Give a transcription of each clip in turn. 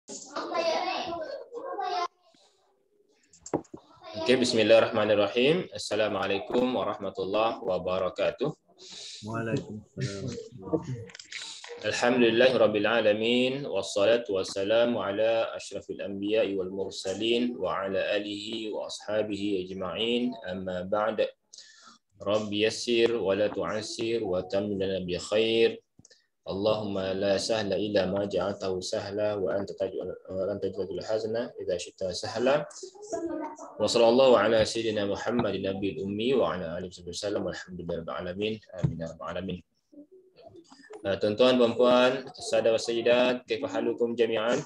Oke, bismillahirrahmanirrahim. Assalamualaikum warahmatullahi wabarakatuh. Waalaikumsalam. Alhamdulillahirabbil alamin wassalatu wassalamu ala asyrafil anbiya'i wal mursalin wa ala alihi wa ashabihi ajma'in. Amma ba'd. Rabbi yassir wa la tu'assir wa tammim lana bi khair. Allahumma la sahla illa ma ja'altahu sahla wa anta taj'alul hazna idza syi'ta sahla. Wa sallallahu ala sayyidina Muhammadin nabiyil ummi wa ala alihi wasallam walhamdulillahil alamin. Amin ya rabbal alamin. Tuan-tuan, puan-puan, sahabat wa sayyidat, kaifa halukum jami'an?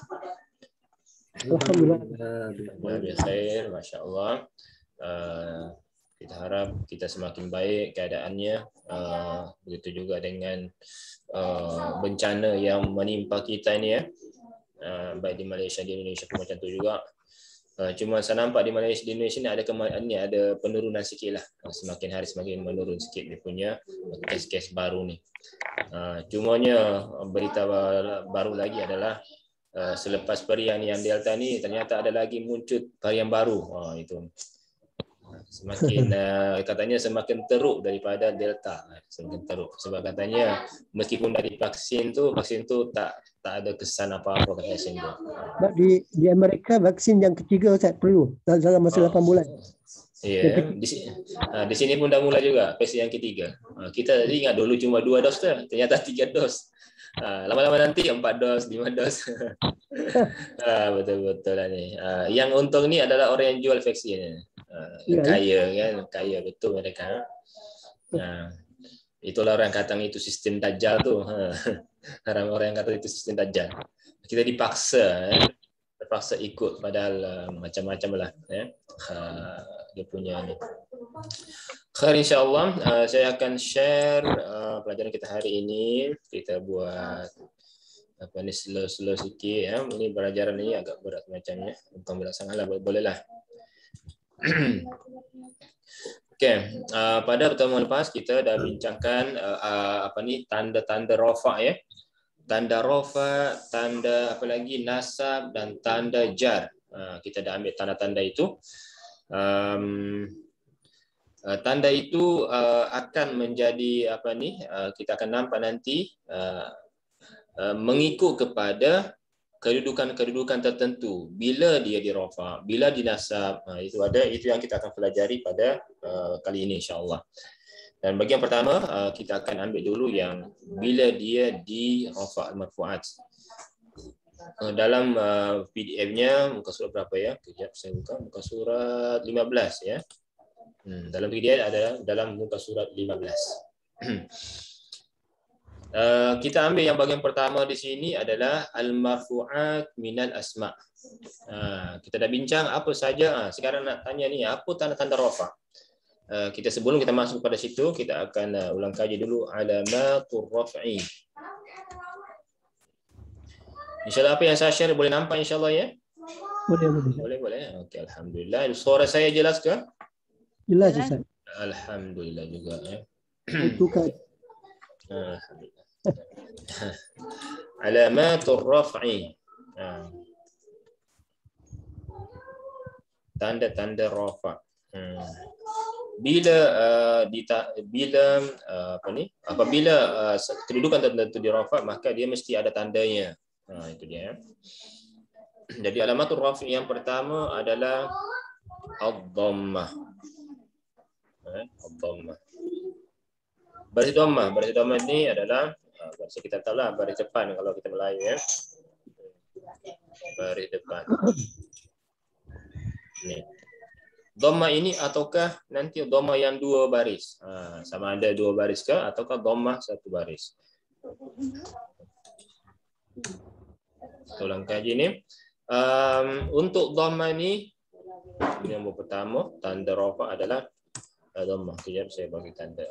Alhamdulillah. Bi khair, masya-Allah. Kita harap kita semakin baik keadaannya. Begitu juga dengan bencana yang menimpa kita ini ya. Baik di Malaysia, di Indonesia pun macam tu juga. Cuma saya nampak di Malaysia, di Indonesia ni ada penurunan sikit lah. Semakin hari semakin menurun sikit dia punya kes-kes baru ni. Cumanya berita baru lagi adalah selepas varian yang Delta ni ternyata ada lagi muncul varian baru. Itu semakin katanya semakin teruk daripada Delta, semakin teruk sebab katanya meskipun dari vaksin tu tak ada kesan apa-apa kat vaksin tu. Di Amerika vaksin yang ketiga Ustaz perlu dalam masa 8 bulan. Ya, di sini pun dah mula juga vaksin yang ketiga. Kita ingat dulu cuma 2 dos tu, ternyata 3 dos. Lama-lama nanti 4 dos, 5 dos. Betul-betul lah ni. Yang untung ni adalah orang yang jual vaksin. Kaya kan, kaya betul mereka. Itulah orang kata itu sistem dajjal tu. Orang yang kata itu sistem dajjal. Kita terpaksa ikut padahal macam-macam lah ya. Dia punya ni. Khair insya-Allah, saya akan share pelajaran kita hari ini. Kita buat apa ni slow sikit ya. Ini pelajaran ini agak berat macamnya. Bukan berat sangatlah, bolehlah. Okey, pada pertemuan lepas kita dah bincangkan tanda-tanda rafa ya. Tanda rafa, tanda apa lagi nasab dan tanda jar. Kita dah ambil tanda-tanda itu. Tanda itu akan menjadi kita akan nampak nanti mengikut kepada kedudukan tertentu bila dia dirafa, bila dinasab. Itu yang kita akan pelajari pada kali ini insya-Allah. Dan bagian pertama kita akan ambil dulu yang bila dia dirafa al-marfu'at. Dalam PDF-nya muka surat berapa ya? Kejap saya buka muka surat 15 ya. Dalam PDF ada dalam muka surat 15. Kita ambil yang bagian pertama di sini adalah al-marfu'at minal asma'. Kita dah bincang apa saja. Sekarang nak tanya ni apa tanda-tanda rafa. Sebelum kita masuk pada situ kita akan ulang kaji dulu alamatur raf'i. InsyaAllah apa yang saya share boleh nampak insyaAllah ya? Boleh. Okey, alhamdulillah. Suara saya jelas ke? Jelas Ustaz. Alhamdulillah juga ya. Alhamdulillah. Alamatur raf'i. Tanda-tanda rafa. Apabila kedudukan tertentu di rafa maka dia mesti ada tandanya. Itu dia. Jadi alamatur rafi yang pertama adalah ad-dhammah. Ad-dhammah. Baris dhammah ini adalah bahasa kita tahu lah baris depan kalau kita Melayu ya. Baris depan. Ini. Dhammah ini ataukah nanti dhammah yang 2 baris? Sama ada 2 baris ke ataukah dhammah 1 baris? Tolong kaji ini. Untuk dhammah ini yang pertama tanda rafa adalah dhammah. Kejap saya bagi tanda.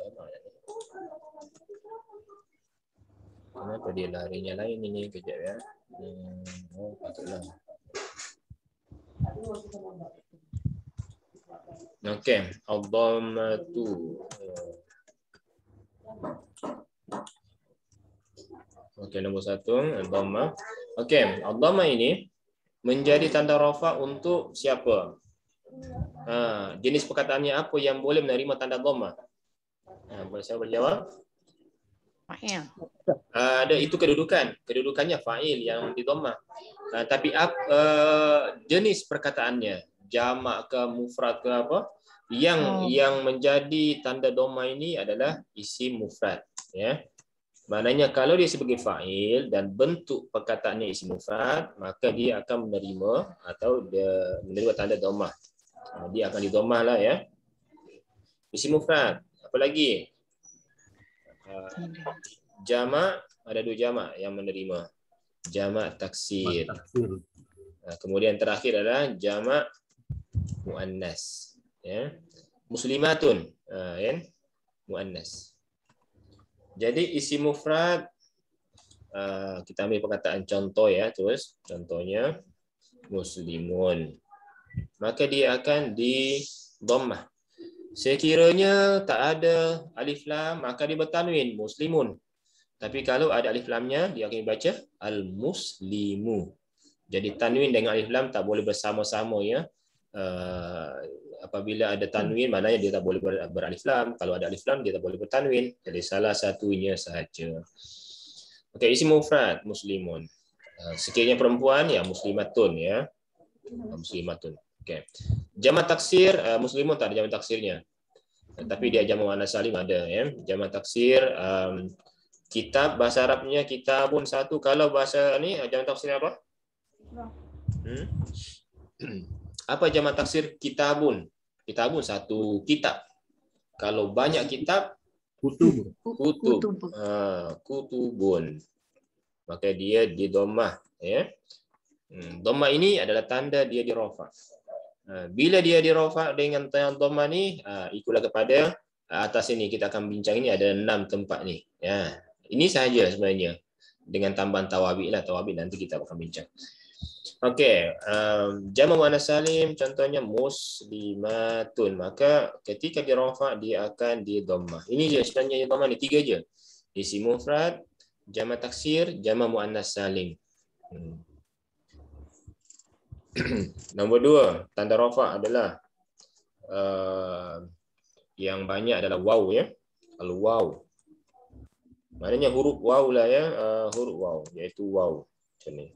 Kenapa dia larinya lain ini? Kejap ya. Patutlah. Okey, ad-dhammatu. Okey, nombor 1 ad-dhammah. Okey, ad-dhammah ini menjadi tanda rafa untuk siapa? Jenis perkataannya apa yang boleh menerima tanda dhammah? Boleh siapa jawab? Fa'il. Ada itu kedudukannya fa'il yang di dhammah. Tapi jenis perkataannya, jamak ke mufrad ke apa? Yang menjadi tanda dhammah ini adalah isim mufrad, ya. Maknanya kalau dia sebagai fa'il dan bentuk perkataannya isim mufrad, maka dia akan menerima atau dia menerima tanda dhammah. Dia akan didhammah lah, ya. Isim mufrad. Apa lagi? Jamak, ada 2 jamak yang menerima. Jamak taksir. Kemudian terakhir adalah jamak muannas, ya. Muslimatun, ya. Muannas. Jadi isim mufrad, kita ambil perkataan contoh, ya, terus contohnya muslimun, maka dia akan di dhammah. Sekiranya tak ada alif lam, maka dia bertanwin muslimun. Tapi kalau ada alif lamnya, dia akan baca al-muslimu. Jadi tanwin dengan alif lam tak boleh bersama-sama, ya. Apabila ada tanwin, maknanya dia tak boleh beralif lam. Kalau ada alif lam, dia tak boleh bertanwin. Jadi salah satunya sahaja. Okey, isim mufrad muslimun. Sekiranya perempuan, ya muslimatun, ya. Muslimatun. Okey. Jamak taksir, muslimun tak ada jamak taksirnya. Tapi dia jamak muannas salim ada, ya. Jamak taksir, kitab bahasa Arabnya kitabun satu. Kalau bahasa ni jamak taksirnya apa? Apa jamak taksir kitabun? Kitabun satu kitab. Kalau banyak kitab, kutubun. Maka dia di dhammah, ya. Dhammah ini adalah tanda dia di rafa. Bila dia di rafa dengan tanda dhammah ni, ikutlah kepada atas ini kita akan bincang. Ini ada 6 tempat ni, ya. Ini sahaja sebenarnya, dengan tambahan tawabit lah. Tawabit nanti kita akan bincang. Okey, jamak muannas salim contohnya muslimatun, maka ketika di rafa dia akan di dhammah. Ini je sebenarnya dhammah ni 3 je. Isim mufrad, jamak taksir, jamak muannas salim. Nombor 2, tanda rafa adalah yang banyak adalah waw, ya. Al-waw. Maknanya huruf waw lah, ya. Huruf waw, iaitu waw. Macam ni.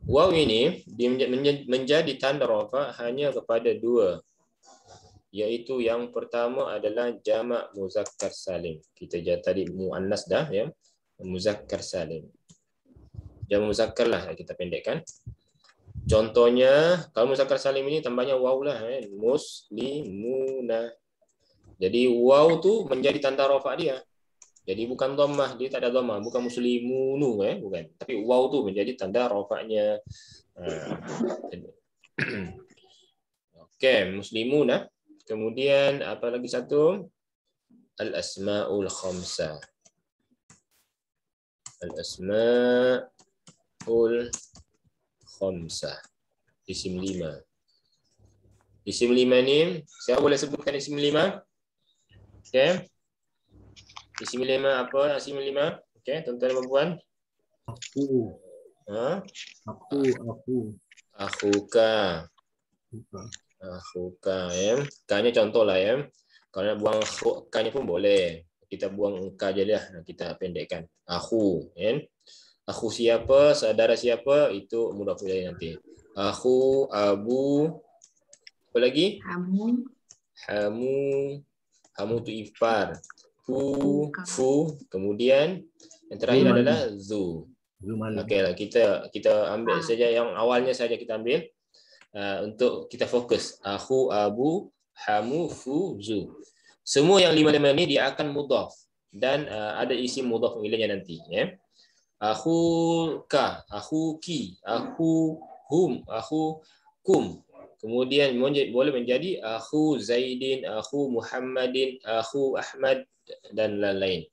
Waw ini menjadi tanda rafa hanya kepada 2, iaitu yang pertama adalah jamak muzakkar salim. Kita tadi muannas dah, ya. Muzakkar salim. Jamak muzakkar lah kita pendekkan. Contohnya kalau muzakkar salim ini tambahnya waw lah, ya. Muslimuna. Jadi waw tu menjadi tanda rafa dia. Jadi bukan dhammah, dia tak ada dhammah, bukan muslimunu, bukan. Tapi waw tu menjadi tanda rafa'nya. Okey, muslimuna. Kemudian apa lagi satu? Al-asmaul khamsah. Al-asmaul khamsah. Isim 5. Isim 5 ni, siapa boleh sebutkan isim 5? Okey. Isim 5 apa? Isim 5. Okey, tuan-tuan dan puan. Aku. Akhuka. Akhuka, ya. Ka-nya contohlah, ya. Kalau nak buang ka-nya pun boleh. Kita buang ka je lah. Kita pendekkan. Akhu, ya. Akhu siapa, saudara siapa, itu mudhaf ilaih nanti. Akhu, abu, apa lagi? Hamu tu ifar. Fu, kemudian yang terakhir adalah zu. Okeylah, kita ambil saja yang awalnya saja kita ambil untuk kita fokus. Akhu, abu, hamu, fu, zu. Semua yang 5 ni dia akan mudhaf dan ada isim mudhaf ilaihnya nanti, ya. Akhuka, akhuki, akhuhum, akhukum. Kemudian boleh menjadi akhu Zaidin, akhu Muhammadin, akhu Ahmad dan lain-lain.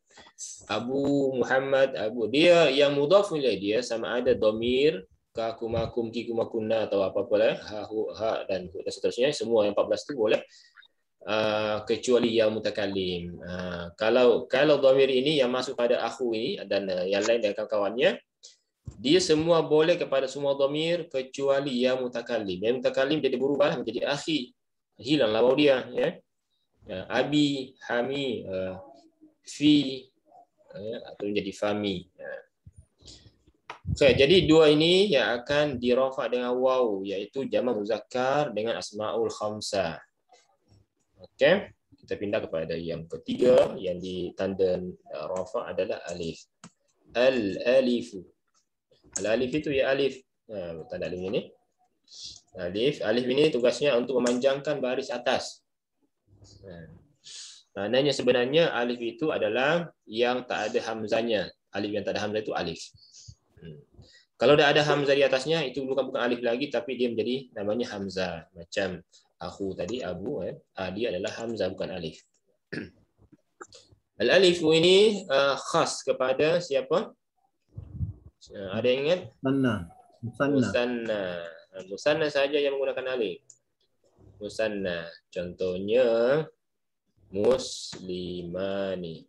Abu Muhammad, Abu, dia yang mudhaf ilaih dia sama ada dhamir, ka, kumakum, ki, kumakunna atau apa-apa lah, ha dan seterusnya, semua yang 14 tu boleh. Kecuali yang mutakallim. Kalau dhamir ini yang masuk pada akhu ini dan yang lain dan kawan-kawannya, dia semua boleh kepada semua dhamir kecuali yang mutakallim. Yang mutakallim jadi berubah menjadi akhi. Hilanglah waw dia, ya. Abi, hami, fi, atau menjadi fami. Okay, jadi dua ini yang akan dirafa dengan waw, iaitu jamak muzakkar dengan asmaul khamsah. Okey, kita pindah kepada yang ketiga yang ditanda rafa adalah alif. Al-alifu. Al-alif itu ya alif. Tanda alif ini. Alif ini tugasnya untuk memanjangkan baris atas. Maknanya sebenarnya alif itu adalah yang tak ada hamzahnya. Alif yang tak ada hamzah itu alif. Kalau dah ada hamzah di atasnya itu bukan alif lagi, tapi dia menjadi namanya hamzah. Macam aku tadi abu, dia adalah hamzah bukan alif. Al-alif ini khas kepada siapa? Ada yang ingat? Musanna. Musanna saja yang menggunakan alif. Musanna. Contohnya muslimani.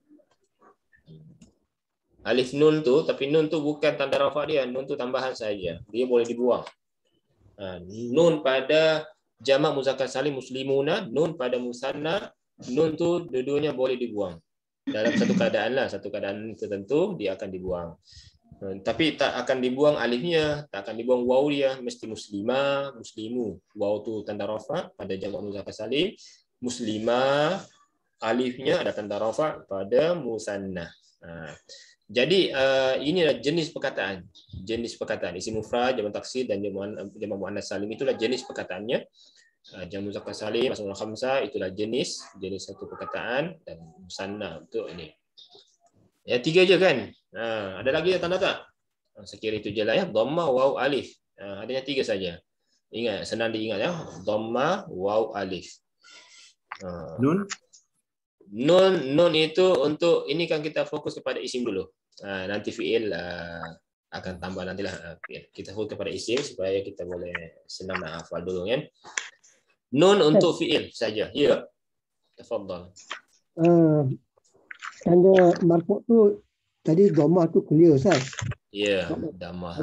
Alif nun tu, tapi nun tu bukan tanda rafa dia, nun tu tambahan saja. Dia boleh dibuang. Nun pada jamak muzakkar salim muslimuna, nun pada musanna, nun tu dua-duanya boleh dibuang. Dalam satu keadaan tertentu dia akan dibuang. Tapi tak akan dibuang alifnya, tak akan dibuang waw dia, mesti muslimah, muslimu. Waw tu tanda rafa pada jamak muzakkar salim, muslimah alifnya ada tanda rafa pada musanna. Jadi inilah jenis perkataan. Jenis perkataan isim mufrad, jamak taksir dan jamak muannas salim itulah jenis perkataannya. Jamak muzakkar salim asmaul khamsah itulah jenis satu perkataan, dan musanna untuk ini. Ya, 3 je kan? Ada lagi tanda tak? Sekira itu je lah ya. Dhamma, waw, alif. Adanya 3 saja. Ingat, senang diingat ya. Dhamma, waw, alif. Nun? Nun itu untuk ini kan kita fokus kepada isim dulu. Nanti fi'il akan tambah nantilah fi'il. Kita fokus kepada isim supaya kita boleh senang nak hafal dulu kan. Nun untuk fi'il saja. Ya. Tafadhal. Tanda marfu' tu tadi dhamma tu clear Ustaz. Ya, dhamma.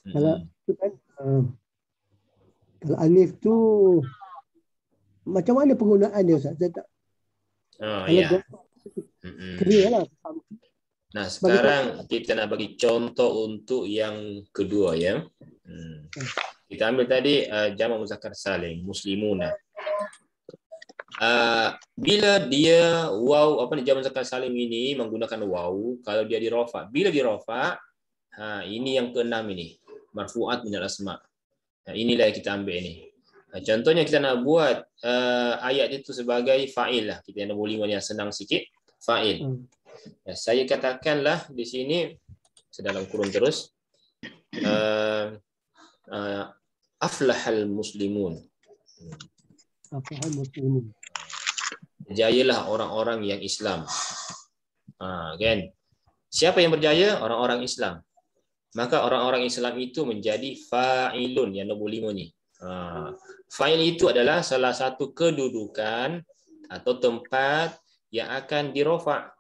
Kalau tu kan kalau alif tu macam mana penggunaan dia Ustaz? Saya tak Ya. clear lah. Nah, sekarang kita nak bagi contoh untuk yang kedua ya. Kita ambil tadi jamak muzakkar salim muslimuna. Bila dia waw jamak muzakkar salim ini menggunakan waw, kalau dia dirafa, bila dirafa, ini yang keenam ini, marfu'at minal asma. Inilah yang kita ambil ini. Contohnya kita nak buat ayat itu sebagai fa'il lah. Kita nak boleh yang senang sikit, fa'il. Saya katakanlah di sini sedalam kurung terus aflahal muslimun. Aflahal muslimun. Berjayalah orang-orang yang Islam. Kan? Siapa yang berjaya? Orang-orang Islam. Maka orang-orang Islam itu menjadi fa'ilun yang nombor 5 ni. Fa'il itu adalah salah satu kedudukan atau tempat yang akan dirofa.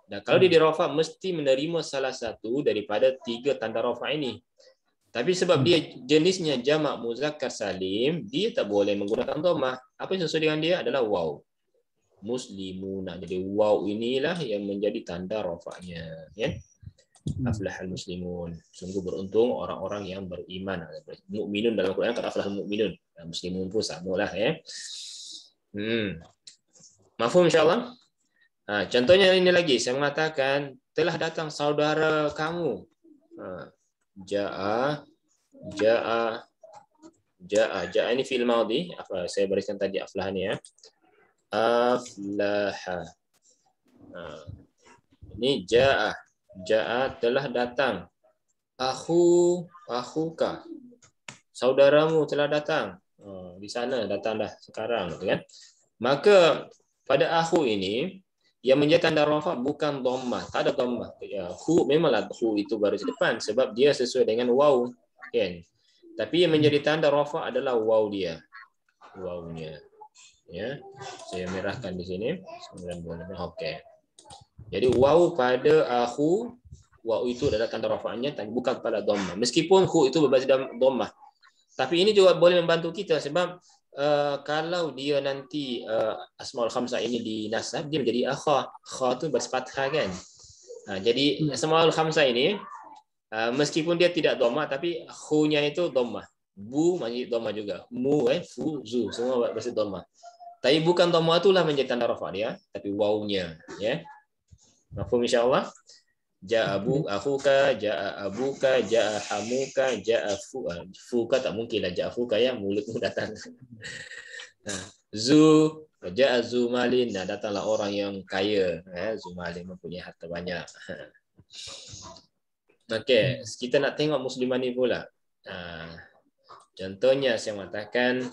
Dan kalau dia dirofa mesti menerima salah satu daripada 3 tanda rofa ini. Tapi sebab dia jenisnya jamak muzakkar salim, dia tak boleh menggunakan dhammah. Apa yang sesuai dengan dia adalah waw. Muslimuna. Jadi waw inilah yang menjadi tanda rofaknya. Ya? Aflahal muslimun. Sungguh beruntung orang-orang yang beriman. Mukminun dalam Al-Quran kata aflahal mukminun. Muslimun pun samalah ya. Mafhum insya-Allah? Contohnya ini lagi, saya mengatakan telah datang saudara kamu. Ja'a ini fi'il madhi. Saya bariskan tadi aflah ni ya. Aflaha. Ini ja'a telah datang. Akhuka. Saudaramu telah datang. Di sana datang dah sekarang kan. Maka pada akhu ini yang menjadi tanda rafa bukan dhammah, tak ada dhammah. Hu memanglah hu itu baris depan sebab dia sesuai dengan waw kan. Tapi yang menjadi tanda rafa adalah waw dia. Wawnya. Ya. Saya merahkan di sini. Okey. Jadi waw pada akhu Waw itu adalah tanda rafa'nya, bukan pada dhammah. Meskipun hu itu berbasis dhammah. Tapi ini juga boleh membantu kita sebab kalau dia nanti asmaul khamsah ini dinasab, dia menjadi akha. Kha itu berfathah kan. Jadi asmaul khamsah ini meskipun dia tidak dhammah tapi hu-nya itu dhammah. Bu masih dhammah juga. Mu, fu, zu semua berbasis dhammah. Tapi bukan dhammah itulah menjadi tanda rafa' dia, tapi wawnya, ya. Mafhum insyaallah. Ja'a akhuka, ja'a abuka, ja'a hamuka, ja'a fuka, tak mungkin lah ja'a fuka ya, mulutmu datang. Zu, ja'a zu malin, datanglah orang yang kaya, zu malin mempunyai harta banyak. Okey, kita nak tengok muslimah ni pula. Contohnya saya mengatakan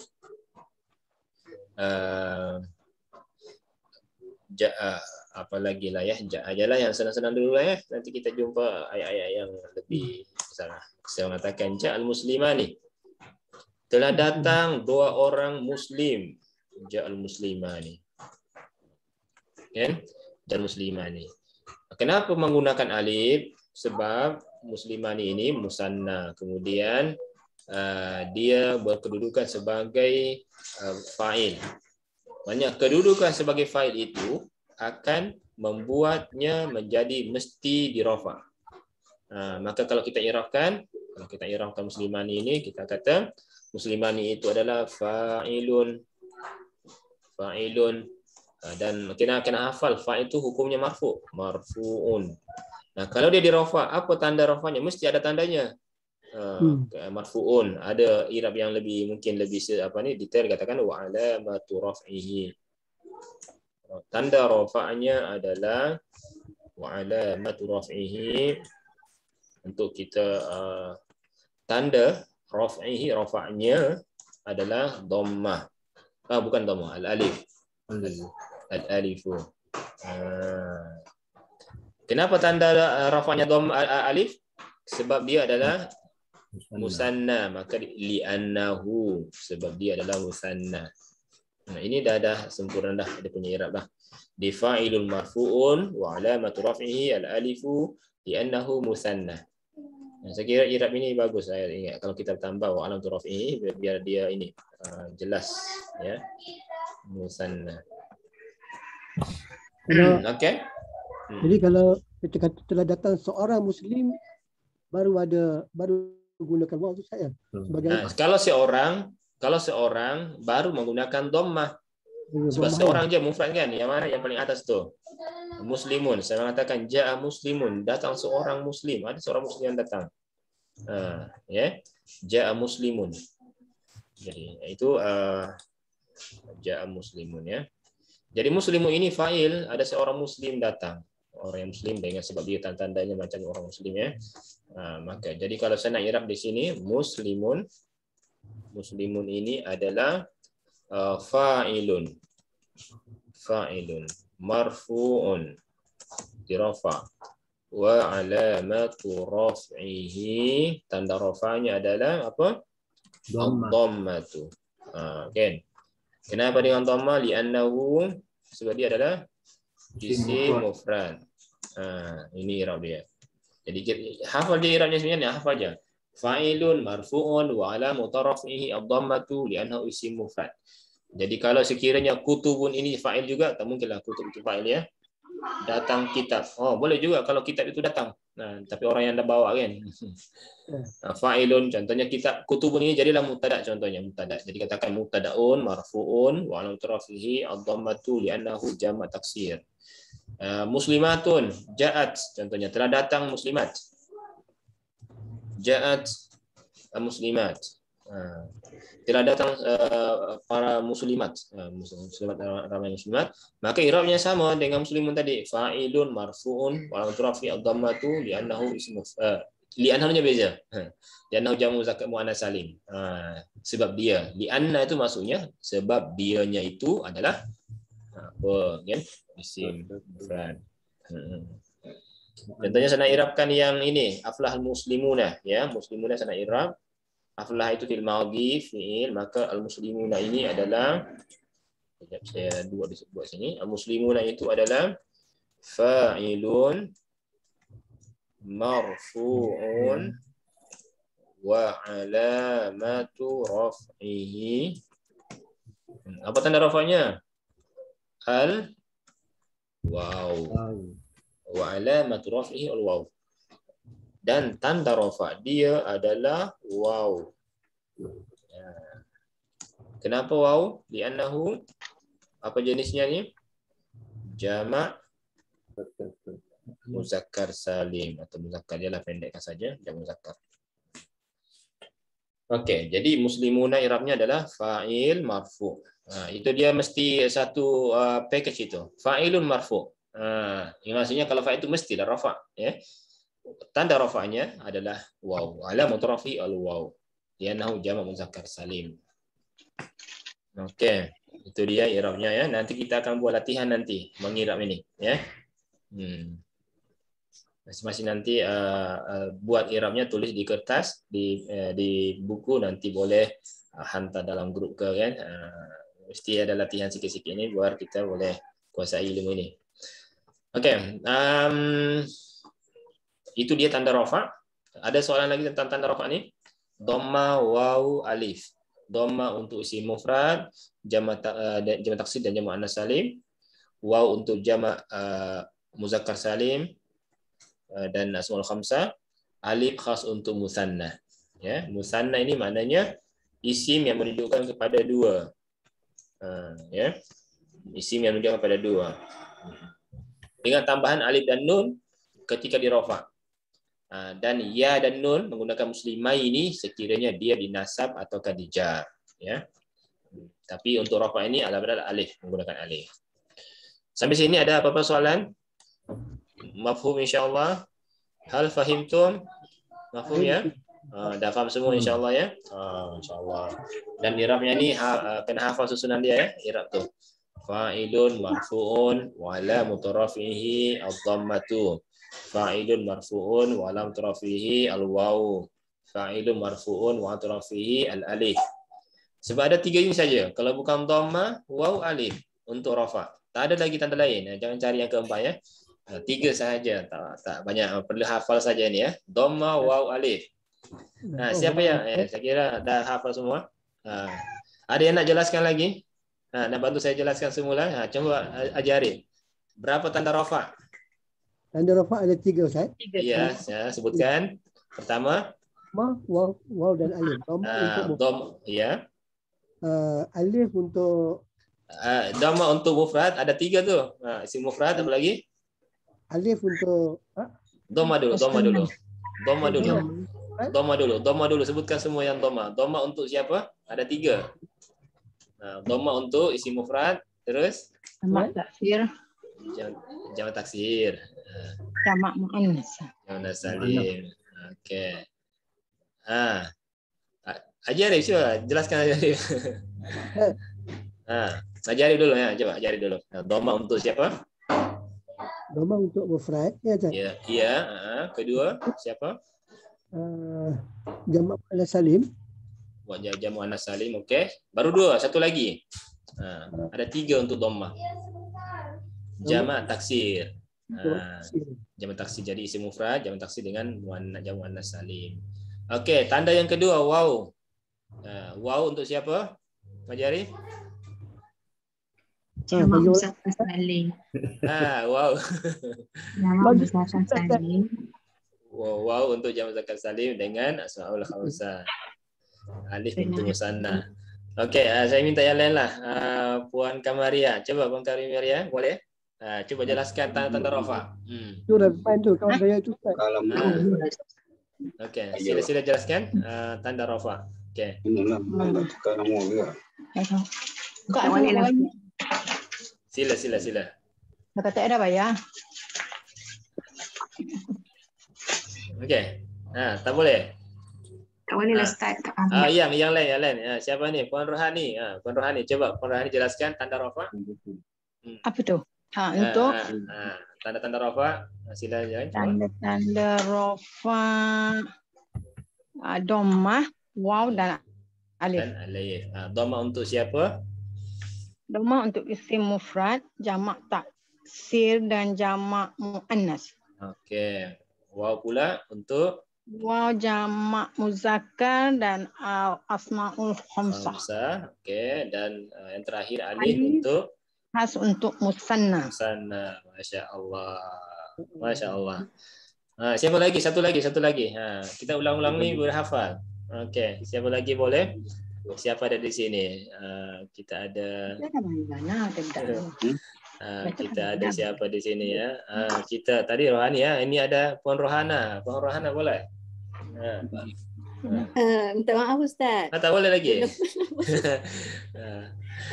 ja'a apa lagi lah ya, ajalah yang senang-senang dulu lah ya, nanti kita jumpa ayat-ayat yang lebih besar. Saya mengatakan ja'al muslimani, telah datang dua orang muslim, ja'al muslimani, kan? Dan muslimani. Kenapa menggunakan alif? Sebab muslimani ini musanna, kemudian dia berkedudukan sebagai fa'il. Maknanya kedudukan sebagai fa'il itu akan membuatnya menjadi mesti dirafa. Maka kalau kita irafkan muslimani ini, kita kata muslimani itu adalah fa'ilun, dan kena hafal fa'il itu hukumnya marfu'un. Nah, kalau dia dirafa, apa tanda rafanya? Mesti ada tandanya. Marfu'un, ada i'rab yang mungkin lebih detail, katakan wa alamatu raf'ihi. Tanda rafa'nya adalah wa alamatu raf'ihi, untuk kita tanda rafa'nya adalah dhammah. Bukan dhammah, al-alif. Al-alifu. Kenapa tanda rafa'nya dhammah alif? Sebab dia adalah musanna, maka li'annahu, sebab dia adalah musanna. Nah, ini dah sempurna dah, dia punya i'rab dah. Di fa'ilun marfu'un wa alamatu raf'ihi al-alifu li'annahu musanna. Nah, saya kira i'rab ini bagus, saya ingat kalau kita tambah wa alamatu raf'ihi biar dia ini jelas ya, musanna. Okey. Jadi kalau kita kata telah datang seorang muslim, baru gunakan waw itu saya sebagai kalau seorang baru menggunakan dhammah. Sebab seorang je mufrad kan, yang mana yang paling atas tu muslimun. Saya mengatakan ja'a muslimun, datang seorang muslim, ada seorang muslim yang datang. Ya, ja'a muslimun. Jadi itu ja'a muslimun ya. Jadi muslimun ini fa'il, ada seorang muslim datang. Orang yang muslim dengan sebab dia tanda-tandanya macam orang muslim ya. Maka jadi kalau saya nak i'rab di sini muslimun ini adalah fa'ilun marfu'un dirafa wa alamatu raf'ihi, tanda rafa'nya adalah apa? Dhammatu. Kan? Kenapa dengan dhamma? Li'annahu, sebab dia adalah isim mufrad. Ini i'rab dia. Jadi hafal dia i'rabnya sebenarnya, hafal aja. Fa'ilun marfu'un wa alamatu raf'ihi ad-dhammatu li'annahu isim mufrad. Jadi kalau sekiranya kutubun ini fa'il juga, tak mungkinlah kutub itu fa'il ya. Datang kitab. Boleh juga kalau kitab itu datang. Tapi orang yang dah bawa kan. Fa'ilun contohnya kitab, kutubun ini jadilah mubtada contohnya, mubtada. Jadi katakan mubtadaun marfu'un wa alamatu raf'ihi ad-dhammatu li'annahu jama' taksir. Muslimatun ja'at contohnya, telah datang muslimat. Ja'at muslimat. Telah datang para muslimat. Muslimat ramai muslimat. Maka i'rabnya sama dengan muslimun tadi. Fa'ilun marfu'un wa alamatu raf'i ad-dhammatu li'annahu ismu li'annahu-nya beza. Li'annahu jamu zakat muannas salim. Sebab dia. Li'anna itu maksudnya sebab dianya itu adalah apa kan? Isim mufrad. Contohnya saya nak i'rabkan yang ini, aflahal muslimuna ya, muslimuna saya nak i'rab. Aflah itu fil madhi fi'il, maka al muslimuna ini adalah, sekejap saya buat sini. Al muslimuna itu adalah fa'ilun marfu'un wa alamatu raf'ihi. Apa tanda rafa'nya? Al waw. Wa alamatu raf'ihi al waw. Dan tanda rafa' dia adalah waw. Kenapa waw? Li'annahu apa jenisnya ni? Jama' muzakkar salim atau muzakkar, ialah pendekkan saja dan muzakkar. Okey, jadi muslimuna i'rabnya adalah fa'il marfu'. Itu dia mesti satu package itu. Fa'ilun marfu'. Maksudnya kalau fa'il itu mestilah rafa', ya. Tanda rafa'nya adalah waw. Alamat rafi' al-waw. Li'annahu jama' muzakkar salim. Okey, itu dia i'rabnya ya. Nanti kita akan buat latihan nanti mengirab ini, ya. Masing-masing nanti buat i'rabnya, tulis di kertas, di buku, nanti boleh hantar dalam grup ke kan. Mesti ada latihan sikit-sikit ini biar kita boleh kuasai ilmu ini. Okey, itu dia tanda rafa'. Ada soalan lagi tentang tanda rafa' ni? Dhamma, waw, alif. Dhamma untuk isim mufrad, jama' taksir dan jama' annas salim. Waw untuk jama' muzakkar salim dan asmaul khamsah. Alif khas untuk musanna. Ya, musanna ini maknanya isim yang menunjukkan kepada dua. Ya, isim yang menunjukkan kepada dua. Dengan tambahan alif dan nun ketika di rafa'. Dan ya dan nun menggunakan muslimai ini sekiranya dia dinasab atau dijar, ya. Tapi untuk rafa' ini adalah alif, menggunakan alif. Sampai sini ada apa-apa soalan? Mafhum insyaallah. Hal fahimtum? Mafhum ya? Dah faham semua insyaallah ya? Insyaallah. Dan i'rabnya ni kena hafal susunan dia ya, i'rab tu. Fa'ilun marfu'un wa alamatu rafihi ad-dhammatu. Fa'ilun marfu'un wa alamatu rafihi al-waw. Fa'ilun marfu'un wa alamatu rafihi al-alif. Sebab ada tiga ini saja. Kalau bukan dhamma, waw, alif untuk rafa'. Tak ada lagi tanda lain. Jangan cari yang keempat ya. Tiga sahaja, tak banyak, perlu hafal saja ni ya. Dhamma, waw, alif. Siapa yang saya kira dah hafal semua? Ada yang nak jelaskan lagi? Nak bantu saya jelaskan semula? Coba ajari. Berapa tanda rafa'? Tanda rafa' ada tiga, Ustaz. Ya, saya sebutkan. Pertama, waw dan alif. Dhamma, ya. Alif untuk Dhamma untuk mufrad ada tiga tu. Isim mufrad apa lagi? Alif untuk Dhamma dulu. Dhamma dulu. Sebutkan semua yang dhamma. Dhamma untuk siapa? Ada tiga. Dhamma untuk isim mufrad, terus Jamak taksir. Jamak taksir. Jamak muannas. Muannas salim. Okey. Ajari cuba jelaskan ajari. Ajari dulu ya, coba ajari dulu. Dhamma untuk siapa? Dhamma untuk mufrad ya, Ustaz. Iya. Kedua siapa? Jamak muannas salim. Buat jamak muannas salim, okey. Baru dua, satu lagi. Ada tiga untuk dhamma. Jamak taksir. Jamak taksir jadi isim mufrad, jamak taksir dengan jamak muannas salim. Okey, tanda yang kedua waw. Waw untuk siapa? Majari? Jamak muzakkar salim. Wow. Jamak muzakkar salim. Waw untuk jamak muzakkar salim dengan asmaul khamsah. Alif untuk musanna. Okey, saya minta yang lain lah. Puan Kamaria. Coba Puan Kamaria, boleh? Coba jelaskan tanda rafa'. Itu main tu kawan saya tu, Ustaz. Okey, sila jelaskan tanda rafa'. Okey. Sila. Dah kata ada bayar. Okey. Tak boleh. Tak boleh lah Ustaz. Tak faham. Yang lain. Siapa ni? Puan Rohani. Puan Rohani, coba Puan Rohani jelaskan tanda rafa'. Apa tu? Untuk tanda-tanda rafa'. Sila jangan. Tanda-tanda rafa' dhammah, waw dan alif. Dhammah untuk siapa? Dhammah untuk isim mufrad, jamak taksir dan jamak muannas. Okey. Waw pula untuk Waw jamak muzakkar dan asmaul khamsah. khamsah. Okey, dan yang terakhir alif untuk khas untuk musanna. musanna. Masya Allah. Masya Allah. Siapa lagi? Satu lagi. Kita ulang-ulang ni berhafal. Okey, siapa lagi boleh? Siapa ada di sini? Kita ada. Kita ada siapa di sini ya? Kita tadi Rohani ya. Ini ada Puan Rohana. Puan Rohana boleh? Minta maaf Ustaz. Tak boleh lagi.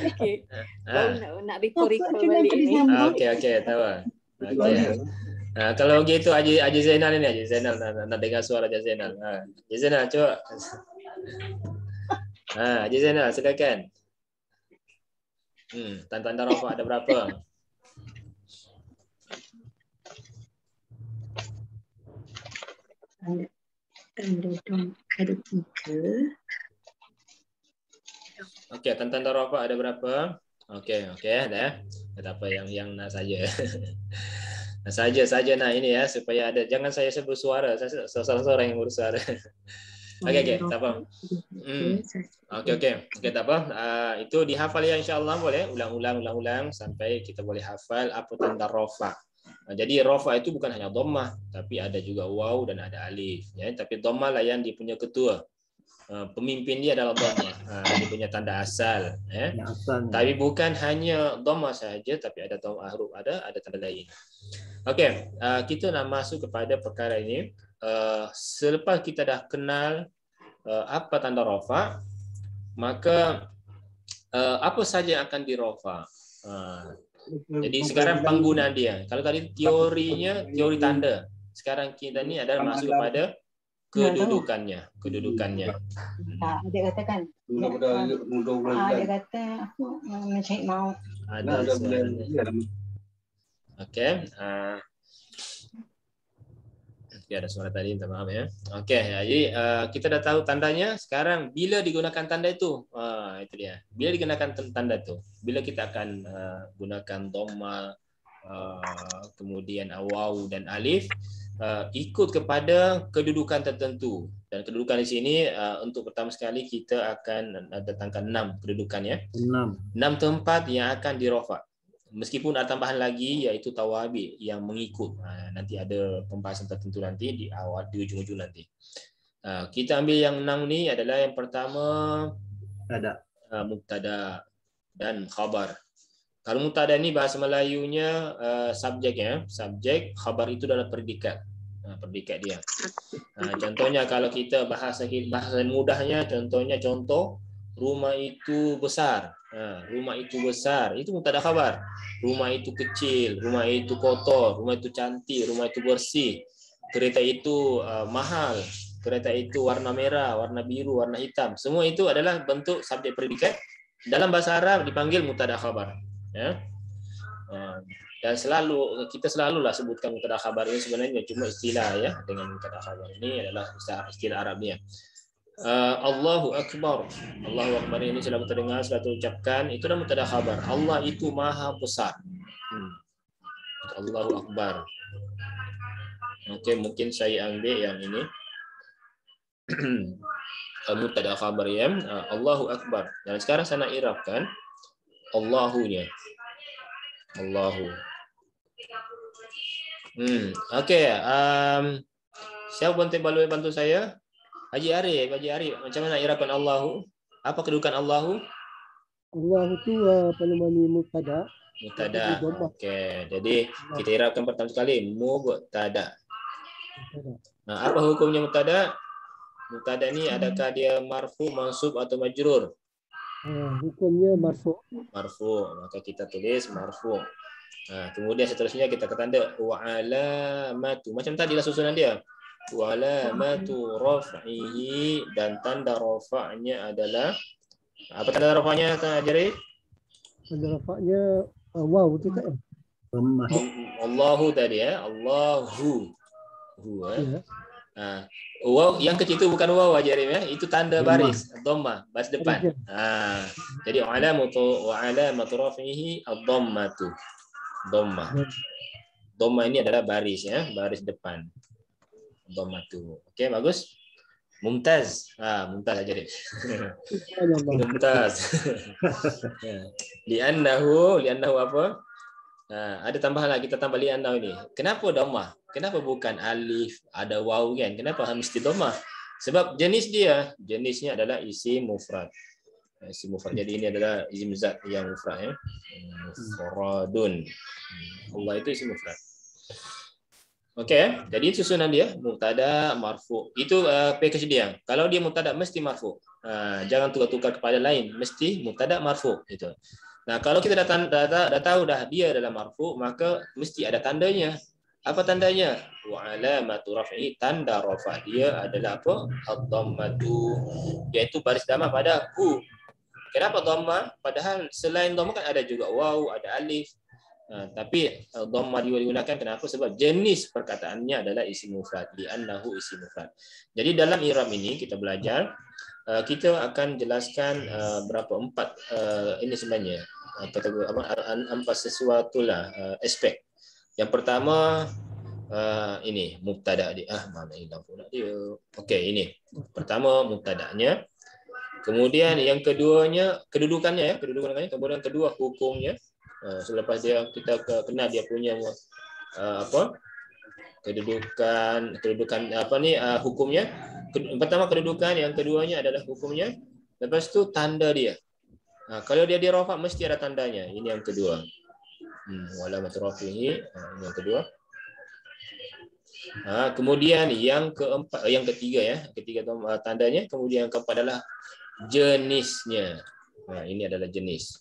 Okey. Nak recall balik ni. Okey, tahu. Okey. Kalau begitu Haji Zainal ini, Haji Zainal nak dengar suara Haji Zainal. Haji Zainal coba. Haji Zainal silakan. Tanda rafa ada berapa? Tanda dom ada 3. Okey, tanda rafa ada berapa? Okey, dah. Tak apa yang nak saja. Saja nak ini ya supaya ada, jangan saya sebut suara, saya seorang yang bersuara. Okey, tak apa. Okey, tak apa. Itu dihafal ya insya-Allah, boleh ulang sampai kita boleh hafal apa tanda rafa. Jadi rafa itu bukan hanya dhammah, tapi ada juga waw dan ada alif ya, tapi dhammah lah yang dia punya ketua. Pemimpin dia adalah dhammah. Dia punya tanda asal ya. Tapi bukan hanya dhammah saja, tapi ada huruf ada tanda lain. Okey, kita nak masuk kepada perkara ini. Selepas kita dah kenal apa tanda rafa, maka apa saja akan dirafa. Jadi sekarang penggunaan dia. Kalau tadi teorinya teori tanda, sekarang kita ni adalah masuk kepada kedudukannya. Dia katakan. Dia kata aku mencari mau. Ada. Okey. Ada suara tadi, minta maaf ya. Okey, jadi kita dah tahu tandanya. Sekarang bila digunakan tanda itu? Itu dia. Bila digunakan tanda itu? Bila kita akan gunakan dhamma, kemudian waw dan alif, ikut kepada kedudukan tertentu. Dan kedudukan di sini untuk pertama sekali kita akan datangkan 6 kedudukan ya. 6 tempat yang akan dirafa. Meskipun ada tambahan lagi iaitu tawabi yang mengikut. Nanti ada pembahasan tertentu nanti di awal, di ujung-ujung nanti. Kita ambil yang 6 ni adalah yang pertama mubtada dan khabar. Kalau mubtada ni bahasa Melayunya subjek ya. Subjek, khabar itu adalah predikat. Predikat dia. Contohnya kalau kita bahasa mudahnya, contoh rumah itu besar. Rumah itu besar, itu mubtada khabar. Rumah itu kecil, rumah itu kotor, rumah itu cantik, rumah itu bersih. Kereta itu mahal, kereta itu warna merah, warna biru, warna hitam. Semua itu adalah bentuk subjek predikat. Dalam bahasa Arab dipanggil mubtada khabar. Ya. Dan kita selalulah sebutkan mubtada khabar ini sebenarnya cuma istilah ya. Dengan mubtada khabar ini adalah istilah Arabnya. Allahu Akbar. Allahu Akbar ini sudah kita dengar, sudah kita ucapkan, itu adalah mubtada khabar. Allah itu maha besar. Allahu Akbar. Oke, mungkin saya ambil yang ini. Mubtada khabar ya. Allahu Akbar. Dan sekarang saya nak i'rabkan Allahu-nya. Allahu. Okey, siapa boleh bantu saya? Haji Arif, macam mana i'rabkan Allahu? Apa kedudukan Allahu? Allahu tu apa namanya mubtada. Okey, jadi kita i'rabkan pertama sekali mubtada. Apa hukumnya mubtada? Mubtada ni adakah dia marfu, mansub atau majrur? Hukumnya marfu. Marfu, maka kita tulis marfu. Kemudian seterusnya kita tanda wa alamatu. Macam tadi lah susunan dia. Wa alamatu raf'ihi, dan tanda rafa'nya adalah apa tanda rafa'nya Jari? Tanda rafa'nya waw tu kan. Allahu tadi ya. Allahu. Waw yang kecil itu bukan waw Jari ya. Itu tanda baris dhamma, baris depan. Jadi wa alamatu raf'ihi ad-dhammatu. Dhamma ini adalah baris ya, baris depan. dhammatu. Okey, bagus. Mumtaz. Mumtaz aja deh. Mumtaz. Li'annahu apa? Ada tambahan lagi, kita tambah li'annahu ini. Kenapa dhammah? Kenapa bukan alif, ada waw kan? Kenapa mesti dhammah? Sebab jenisnya adalah isim mufrad. Isim mufrad. Jadi ini adalah isim zat yang mufrad ya. Mufradun. Allah itu isim mufrad. Okey, jadi susunan dia mubtada marfu. Itu package dia. Kalau dia mubtada mesti marfu. Jangan tukar-tukar kepada lain, mesti mubtada marfu itu. Nah, kalau kita dah tahu dah dia adalah marfu, maka mesti ada tandanya. Apa tandanya? Wa alamatu raf'i, tanda rafa dia adalah apa? Ad-dhammatu, iaitu baris dhamma pada hu. Kenapa dhamma? Padahal selain dhamma kan ada juga waw, ada alif. Tapi dhamma digunakan kenapa? Sebab jenis perkataannya adalah isim mufrad, li'annahu isim mufrad. Jadi dalam i'rab ini kita belajar, kita akan jelaskan empat ini sebenarnya empat sesuatu lah aspek. Yang pertama ini mubtada dia. Mana hilang pula dia. Okey, ini. Pertama mubtadanya. Kemudian yang keduanya kedudukannya ya, kemudian kedua hukumnya. Selepas kita kenal dia punya kedudukan hukumnya. Pertama kedudukan, yang keduanya adalah hukumnya. Lepas tu tanda dia. Kalau dia di rafa mesti ada tandanya. Ini yang kedua. Walamat rafihi, ini yang kedua. Kemudian yang ketiga ya, tandanya. Kemudian yang keempat adalah jenisnya. Ini adalah jenis.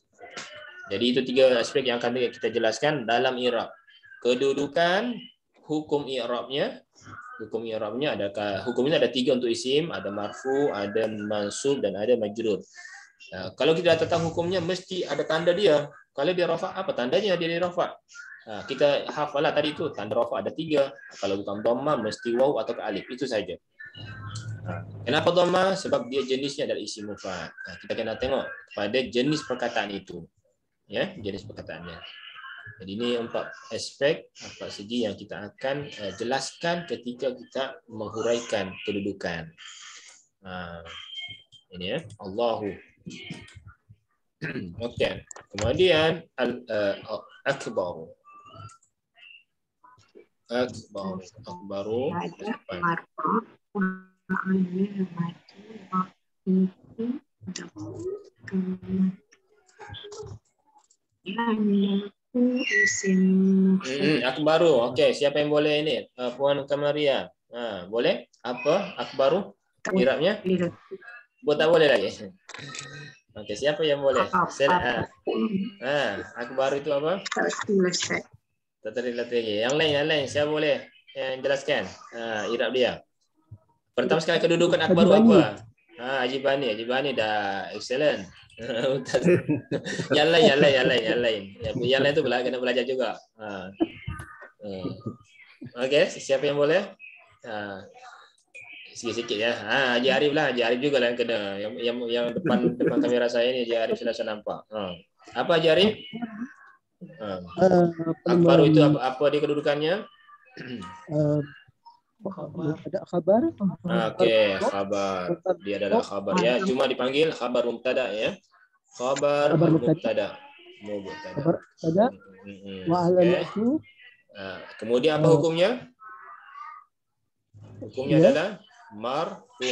Jadi itu tiga aspek yang akan kita jelaskan dalam i'rab. Kedudukan, hukum i'rabnya. Hukum i'rabnya hukumnya ada tiga untuk isim, ada marfu, ada mansub dan ada majrur. Kalau kita tahu hukumnya mesti ada tanda dia. Kalau dia rafa, apa tandanya dia di rafa? Kita hafal lah tadi itu, tanda rafa ada tiga. Kalau bukan dhamma mesti waw atau alif, itu saja. Kenapa dhamma? Sebab dia jenisnya adalah isim mufrad. Kita kena tengok pada jenis perkataan itu. Ya, jenis perkataannya. Jadi ini empat segi yang kita akan jelaskan ketika kita menghuraikan kedudukan. Ini ya, Allahu. Okey. Kemudian akbaru. Akbaru. Okey, siapa yang boleh ini? Puan Kamaria. Boleh? Apa? Akbaru? I'rabnya? Tak boleh lagi. Okey, siapa yang boleh? Akbaru itu apa? Tak terlihat lagi. Yang lain, siapa boleh jelaskan i'rab dia? Pertama sekali kedudukan akbaru apa? Haji Bani dah excellent. Yang lain tu kena belajar juga. Okey, siapa yang boleh? Sikit-sikit ya. Haji Arif lah, Haji Arif juga lah yang kena. Yang depan kamera saya ni Haji Arif sudah saya nampak. Apa Haji Arif? Akbaru itu apa dia kedudukannya? Ada khabar. Okey, khabar. Dia adalah khabar ya. Cuma dipanggil khabar mubtada ya. Khabar mubtada. Khabar mubtada. Wa alamatu. Kemudian apa hukumnya? Hukumnya adalah marfu.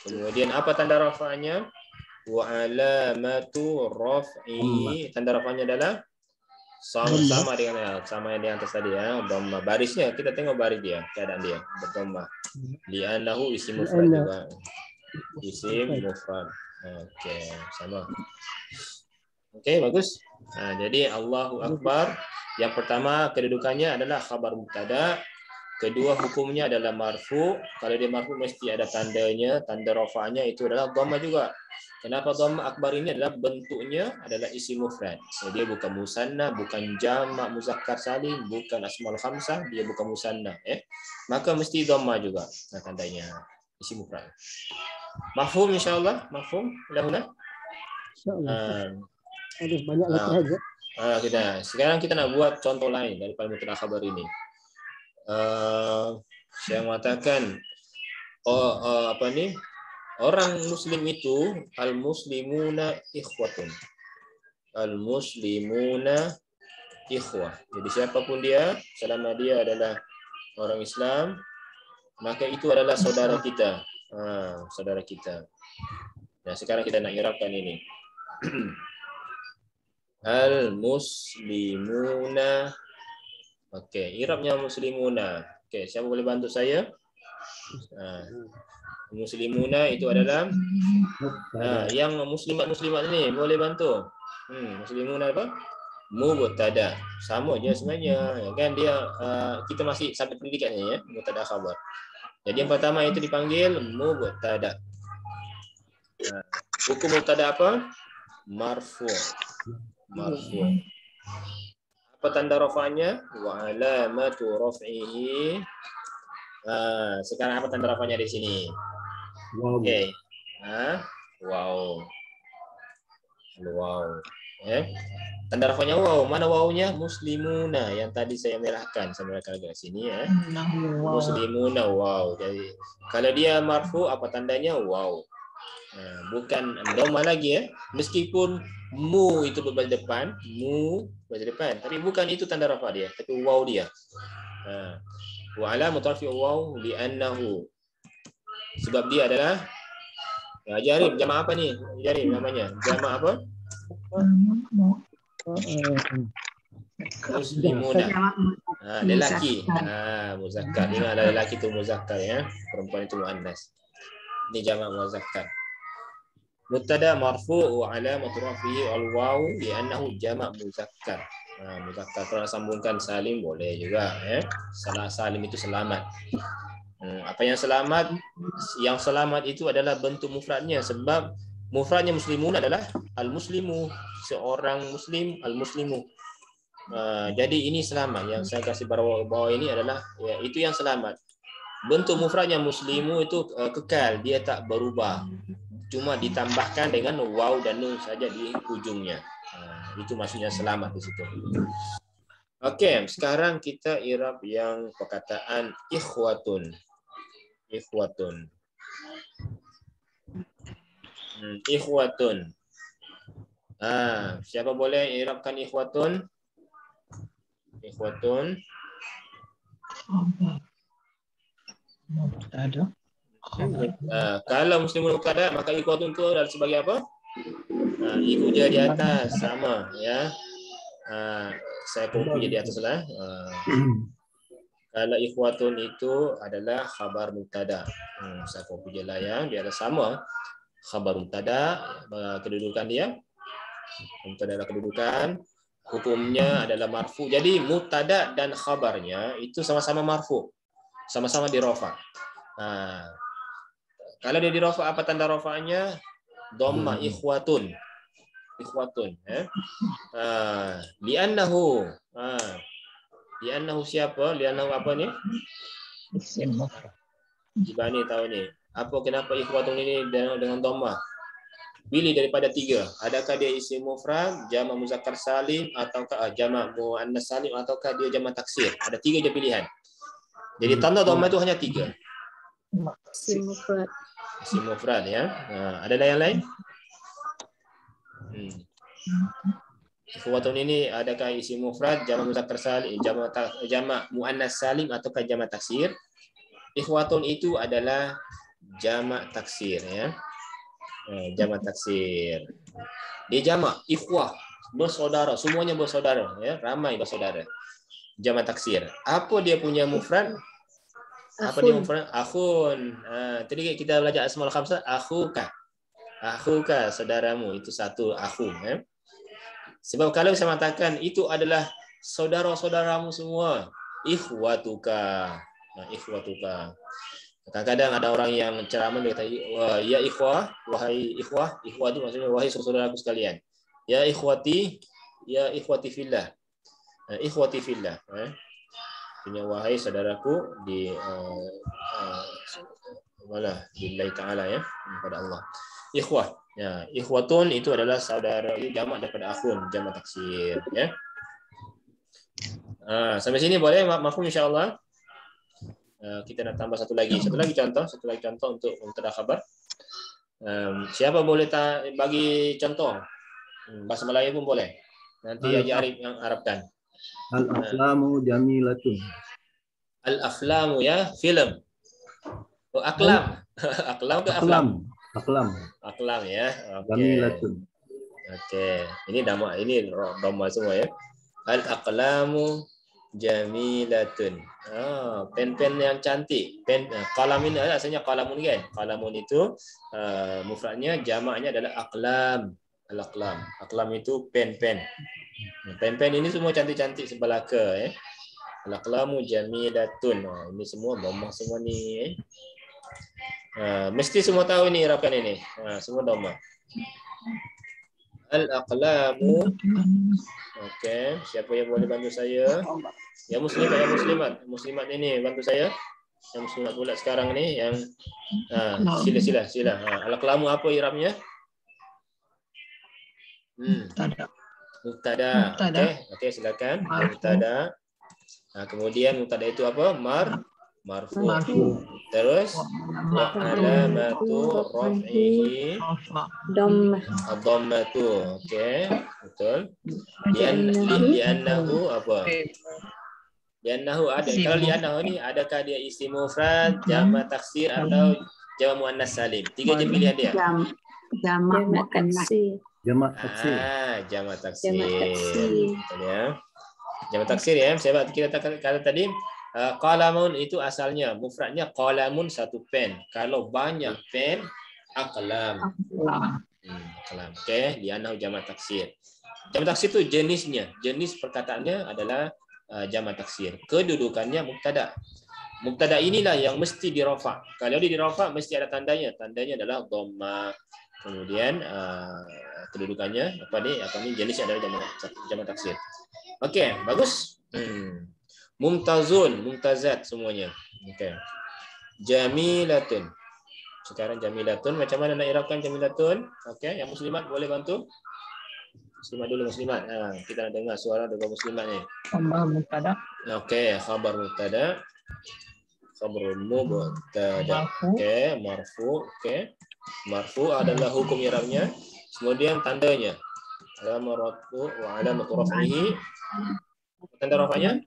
Kemudian apa tanda rafa'nya? Wa alamatu raf'i. Tanda rafa'nya adalah sama dengan yang di atas tadi ya. Dhamma. Barisnya kita tengok baris dia, keadaan dia berdhamma. Li'annahu isim mufrad juga. Isim mufrad. Okey, sama. Okey, bagus. Jadi Allahu Akbar. Yang pertama kedudukannya adalah khabar mubtada. Kedua hukumnya adalah marfu. Kalau dia marfu mesti ada tandanya, tanda rafa'nya itu adalah dhamma juga. Kenapa dhamma akbar ini adalah bentuknya adalah isim mufrad. So, dia bukan musanna, bukan jamak muzakkar salim, bukan asmaul khamsah, dia bukan musanna. Maka mesti dhamma juga tandanya, isim mufrad. Mafhum insya-Allah? Mafhum? Lahuna? Insya-Allah. Ada banyak lagi saja. Sekarang kita nak buat contoh lain daripada mubtada khabar ini. Saya mengatakan orang muslim itu al-muslimuna ikhwatun. Al-muslimuna ikhwah. Jadi siapapun dia, selama dia adalah orang Islam, maka itu adalah saudara kita. Saudara kita. Nah, sekarang kita nak i'rabkan ini. Al-muslimuna. Okey, i'rabnya muslimuna. Okey, siapa boleh bantu saya? Muslimuna itu adalah yang muslimat ni boleh bantu. Muslimuna apa? Mubtada. Sama je sebenarnya. Kan dia kita masih sampai pendidikannya ya, mubtada khabar. Jadi yang pertama itu dipanggil mubtada. Hukum mubtada apa? Marfu. Marfu. Apa tanda rafa'nya? Wa alamatu raf'ihi. Sekarang apa tanda rafa'nya di sini? Wow. Okey. Wow. Wow. Tanda rafa'nya wow. Mana wawnya? Muslimuna. Yang tadi saya merahkan. Saya merahkan agak sini ya. Muslimuna wow. Jadi kalau dia marfu apa tandanya? Wow. Bukan dhamma lagi ya. Meskipun mu itu berbaris depan, tapi bukan itu tanda rafa dia, tapi waw dia. Wa alamatu rafi waw li'annahu. Sebab dia adalah Jarib, jamak apa ni? Jarib namanya. Jamak apa? Muslimuna. Lelaki. Muzakkar. Ingat ada lelaki itu muzakkar ya. Perempuan itu muannas. Ini jamak muzakkar. Mubtada marfu' wa alamatu rafihi al-waw li'annahu jamak muzakkar. Muzakkar kalau sambungkan salim boleh juga ya. Salim itu selamat. Apa yang selamat? Yang selamat itu adalah bentuk mufradnya sebab mufradnya muslimun adalah al-muslimu, seorang muslim, al-muslimu. Jadi ini selamat. Yang saya kasih bawah ini adalah ya, itu yang selamat. Bentuk mufradnya muslimu itu kekal, dia tak berubah. Cuma ditambahkan dengan waw dan nun saja di ujungnya. Itu maksudnya selamat di situ. Okey, sekarang kita i'rab yang perkataan ikhwatun. Ikhwatun. Ikhwatun. Siapa boleh i'rabkan ikhwatun? Ikhwatun. Ada. Kalau muslimun mubtada maka ikhwatun itu adalah sebagai apa? Ibu je di atas sama ya. Saya copy di atas lah. Kalau ikhwatun itu adalah khabar mubtada. Saya copy je lah ya. Dia ada sama khabar mubtada, kedudukan dia. Mubtada adalah kedudukan. Hukumnya adalah marfu. Jadi mubtada dan khabarnya itu sama-sama marfu. Sama-sama di rafa. Kalau dia di rafa apa tanda rafa'nya? Dhamma ikhwatun. Ikhwatun ya. Li'annahu. Li'annahu siapa? Li'annahu apa ni? Ibani tahu ni. Apa kenapa ikhwatun ini dengan dhamma? Pilih daripada tiga. Adakah dia isim mufrad, jamak muzakkar salim ataukah jamak muannas salim ataukah dia jamak taksir? Ada tiga je pilihan. Jadi tanda dhamma itu hanya tiga. Isim mufrad. Isim mufrad ya. Ada yang lain? Ikhwatun ini adakah isim mufrad, jamak muzakkar salim, jamak muannas salim ataukah jamak taksir? Ikhwatun itu adalah jamak taksir ya. Jamak taksir. Dia jamak ikhwah, bersaudara, semuanya bersaudara ya, ramai bersaudara. Jamak taksir. Apa dia punya mufrad? Apa dia mufrad? Akhun. Tadi kita belajar asmaul khamsah, akhuka. Akhuka, saudaramu itu satu akhu ya. Sebab kalau saya mengatakan itu adalah saudara-saudaramu semua, ikhwatuka. Ikhwatuka. Kadang-kadang ada orang yang ceramah dia kata, ya ikhwah, wahai ikhwah, ikhwah itu maksudnya wahai saudaraku sekalian. Ya ikhwati fillah. Ikhwati fillah. Punya wahai saudaraku di billahi ta'ala ya, kepada Allah. Ikhwah. Ya, ikhwatun itu adalah saudara, jamak daripada akhun, jamak taksir ya. Sampai sini boleh mafhum insyaallah. kita nak tambah satu lagi contoh untuk mubtada khabar. Siapa boleh bagi contoh? Bahasa Melayu pun boleh. Nanti Haji Arif yang Arabkan. Al-aflamu jamilatun. Al-aflamu ya, film. Oh, aklam. Aklam ke aflam? Aklam ya. Jamilatun. Okey. Ini dhamma semua ya. Al-aqlamu jamilatun. Pen-pen yang cantik. Qalam ini asalnya qalamun kan. Qalamun itu mufradnya, jamaknya adalah aqlam. Al-aqlam. Aqlam itu pen-pen. Pen-pen ini semua cantik-cantik sebelaka ya. Al-aqlamu jamilatun. Ini semua dhamma semua ni. Mesti semua tahu ni irakan ini. Semua dhamma. Al-aqlamu. Okey, siapa yang boleh bantu saya? Yang muslimat ini bantu saya. Yang muslimat pula sekarang ni yang sila. Al-aqlamu apa i'rabnya? Mubtada. Okey, silakan. Mubtada. Kemudian mubtada itu apa? Marfu. Terus wa alamatu raf'ihi dhammatu. Okey, betul. Li'annahu apa? Li'annahu ada. Kalau li'annahu ni adakah dia isim mufrad, jamak taksir atau jamak muannas salim? 3 je pilihan dia. Jamak taksir. Jamak taksir. Jamak taksir. Betul ya. Jamak taksir ya. Sebab kita kata tadi qalamun itu asalnya mufradnya qalamun satu pen. Kalau banyak pen aqlam. Aqlam. Okey, li'annahu jamak taksir. Jamak taksir itu jenisnya. Jenis perkataannya adalah jamak taksir. Kedudukannya mubtada. Mubtada inilah yang mesti dirafa. Kalau dia dirafa mesti ada tandanya. Tandanya adalah dhamma. Kemudian kedudukannya apa ni jenisnya adalah jamak taksir. Okey, bagus. Mumtazun, mumtazat semuanya. Okey. Jamilatun. Sekarang jamilatun, macam mana nak i'rabkan jamilatun? Okey, yang muslimat boleh bantu? Muslimat dulu, muslimat. Kita nak dengar suara daripada muslimat ni. Khabar mubtada. Okey, khabar mubtada. Khabar mubtada. Okey, marfu. Okey. Marfu adalah hukum i'rabnya. Kemudian tandanya. Alamatu wa alamatu raf'ihi. Tanda rafa'nya?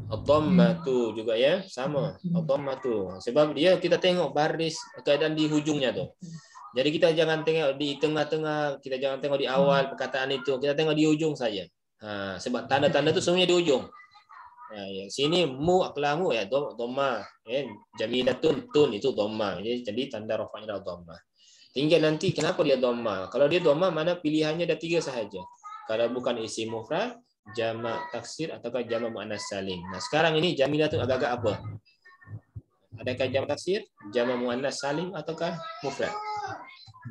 Ad-dhammatu juga ya, sama. Ad-dhammatu. Sebab dia kita tengok baris keadaan di hujungnya tu. Jadi kita jangan tengok di tengah-tengah, kita jangan tengok di awal perkataan itu, kita tengok di ujung saja. Sebab tanda-tanda tu semuanya di ujung. Yang sini aqlamu ya dhamma, ya jamilatun tun itu dhamma. Jadi tanda rafa'nya adalah dhamma. Tinggal nanti kenapa dia dhamma? Kalau dia dhamma mana pilihannya ada 3 sahaja. Kalau bukan isim mufrad, jamak taksir ataukah jamak muannas salim. Nah, sekarang ini jamilatun agak-agak apa? Adakah jamak taksir, jamak muannas salim ataukah mufrad?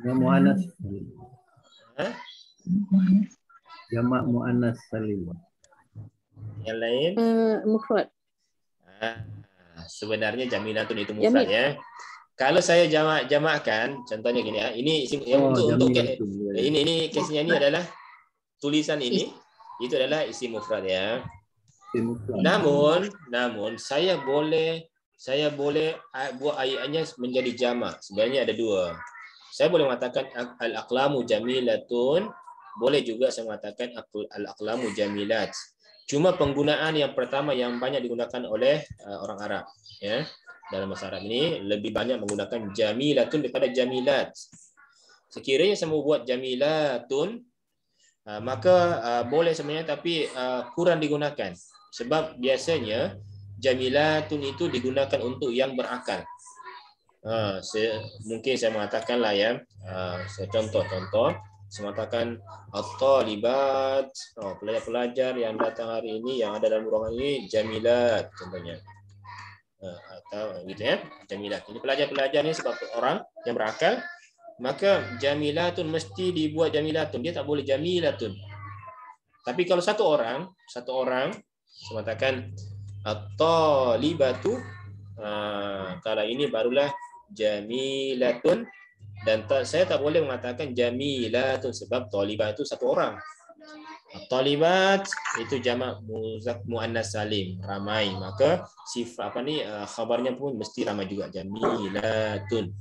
Jamak muannas. Jamak muannas salim. Yang lain? Mufrad. Sebenarnya jamilatun itu mufrad ya. Kalau saya jamakkan, contohnya gini ya. Ini untuk ini case-nya ini adalah tulisan ini itu adalah isim mufrad ya. Namun saya boleh buat ayatnya menjadi jamak. Sebenarnya ada 2. Saya boleh mengatakan al-aqlamu jamilatun, boleh juga saya mengatakan al-aqlamu jamilat. Cuma penggunaan yang pertama yang banyak digunakan oleh orang Arab ya. Dalam bahasa Arab ini lebih banyak menggunakan jamilatun daripada jamilat. Sekiranya saya mau buat jamilatun, maka boleh sebenarnya tapi kurang digunakan. Sebab biasanya jamilatun itu digunakan untuk yang berakal. Mungkin saya mengatakanlah ya, saya contoh. Saya mengatakan at-talibat, pelajar-pelajar yang datang hari ini, yang ada dalam ruangan ini jamilat contohnya. Atau gitu ya, jamilat. Ini pelajar-pelajar ni sebab orang yang berakal, maka jamilatun mesti dibuat jamilatun. Dia tak boleh jamilatun. Tapi kalau satu orang saya mengatakan at-talibatu, kalau ini barulah jamilatun. Dan saya tak boleh mengatakan jamilatun sebab talibah itu satu orang. Talibat itu jamak muannas salim, ramai. Maka sifat khabarnya pun mesti ramai juga, jamilatun.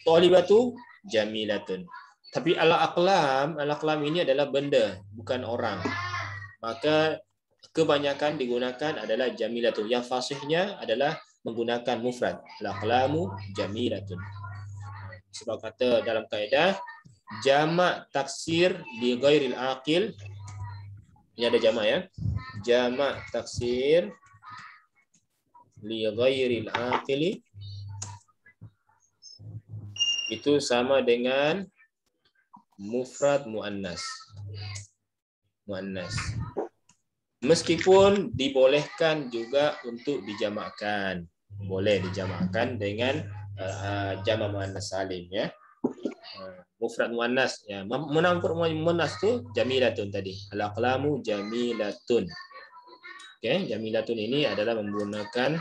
Talibatu jamilatun. Tapi al-aqlam ini adalah benda, bukan orang. Maka kebanyakan digunakan adalah jamilatun. Yang fasihnya adalah menggunakan mufrad. Al-aqlamu jamilatun. Sebab kata dalam kaedah jamak taksir li ghairil aqil. Ini ada jamak ya. Jamak taksir li ghairil aqili itu sama dengan mufrad muannas. Muannas. Meskipun dibolehkan juga untuk dijamakkan. Boleh dijamakkan dengan jamak muannas salim ya. Mufrad muannas ya. Menangkut muannas tu jamilatun tadi. Al-aqlamu jamilatun. Okey, jamilatun ini adalah menggunakan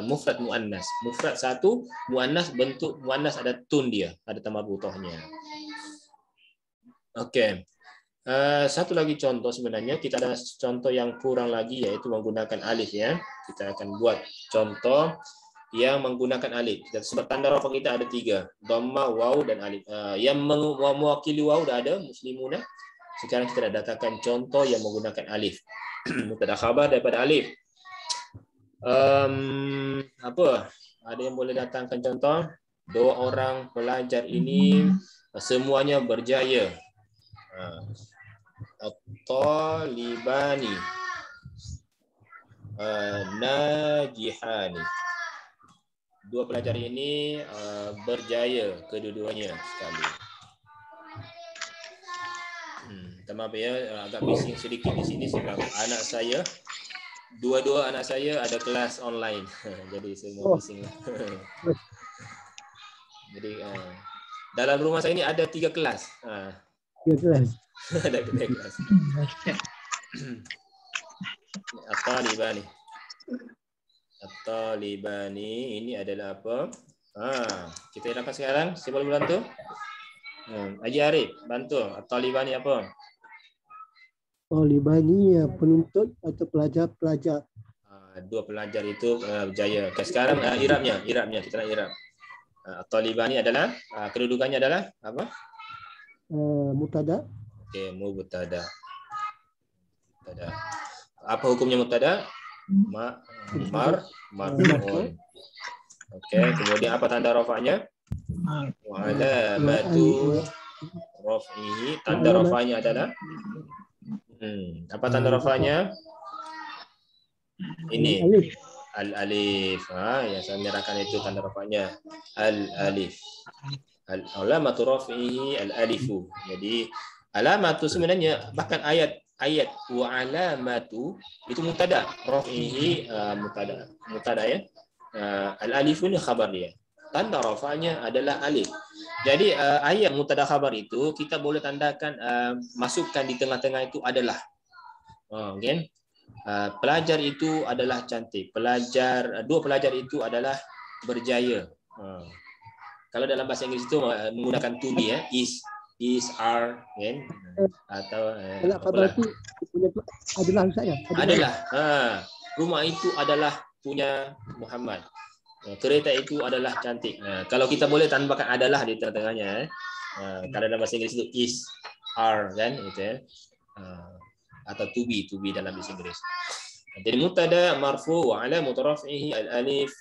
mufrad muannas. Mufrad satu, muannas, bentuk muannas ada tun dia, ada tambah butohnya. Okey. Satu lagi contoh sebenarnya, kita ada contoh yang kurang lagi yaitu menggunakan alif ya. Kita akan buat contoh yang menggunakan alif. Sebab tanda rafa kita ada 3, dhamma, waw dan alif. Yang mewakili waw dah ada, muslimuna. Sekarang kita datangkan contoh yang menggunakan alif. Mubtada khabar daripada alif. Apa? Ada yang boleh datangkan contoh? 2 orang pelajar ini semuanya berjaya. At-talibani najihani. 2 pelajar ini berjaya kedua-duanya sekali. Maaf ya, agak bising sedikit di sini sebab anak saya, dua-dua anak saya ada kelas online. Jadi semua bising lah. Jadi dalam rumah saya ini ada 3 kelas. 3 kelas. Ada 3 kelas. At-talibani. At-talibani ini adalah apa? Kita dapat sekarang. Siapa boleh bantu? Haji Arif, bantu. At-talibani apa? Talibani penuntut atau pelajar-pelajar. 2 pelajar itu berjaya. Sekarang irabnya kita nak irab. At-talibani adalah kedudukannya adalah apa? Mubtada. Okey, mubtada. Apa hukumnya mubtada? Marfu'un. Okey, kemudian apa tanda rafa'nya? Wa alamatu raf'ihi. Tanda rafa'nya adalah apa tanda rafa'nya? Ini al-alif. Yang saya menyerahkan itu tanda rafa'nya al-alif. Alamatu raf'ihi al-alifu. Jadi alamatu sebenarnya bahkan ayat wa alamatu itu mubtada, raf'ihi mubtada ya. Al-alifu ini khabar dia. Tanda rafa'nya adalah alif. Jadi ayat mubtada khabar itu kita boleh tandakan masukkan di tengah-tengah itu adalah. Okay? Pelajar itu adalah cantik. 2 pelajar itu adalah berjaya. Kalau dalam bahasa Inggeris itu menggunakan to be ya, is, are, kan? Atau khabar itu punya adalah saya. Adalah. Rumah itu adalah punya Muhammad. Kereta itu adalah cantik. Kalau kita boleh tambahkan adalah di tengah-tengahnya. Kalau dalam bahasa Inggeris itu is, are, kan? Itu ya. Atau to be dalam bahasa Inggris. Jadi mubtada marfu wa alamatu raf'ihi al-alif.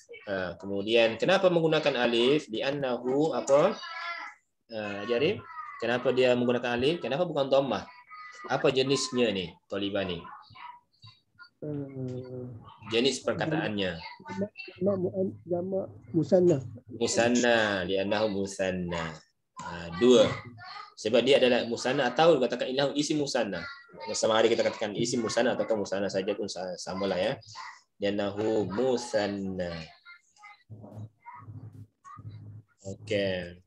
Kemudian kenapa menggunakan alif? Li'annahu apa? Jadi kenapa dia menggunakan alif? Kenapa bukan dhammah? Apa jenisnya ni talibani? Jenis perkataannya. Jamak musanna. Musanna, li'annahu musanna. 2. Sebab dia adalah musanna atau katakan innahu isim musanna. Sama hari kita katakan isim musanna atau musanna saja pun samalah ya. Li'annahu musanna. Okey.